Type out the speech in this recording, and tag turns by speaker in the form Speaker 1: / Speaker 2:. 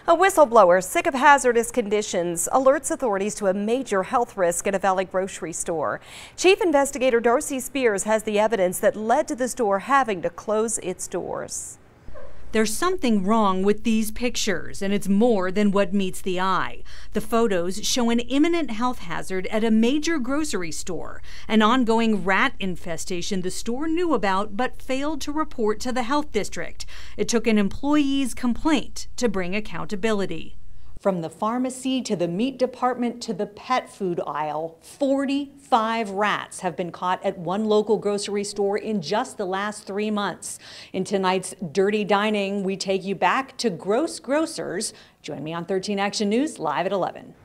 Speaker 1: A whistleblower sick of hazardous conditions alerts authorities to a major health risk at a Valley grocery store. Chief Investigator Darcy Spears has the evidence that led to the store having to close its doors.
Speaker 2: There's something wrong with these pictures, and it's more than what meets the eye. The photos show an imminent health hazard at a major grocery store, an ongoing rat infestation the store knew about but failed to report to the health district. It took an employee's complaint to bring accountability. From the pharmacy to the meat department to the pet food aisle, 45 rats have been caught at one local grocery store in just the last 3 months. In tonight's Dirty Dining, we take you back to Gross Grocers. Join me on 13 Action News live at 11.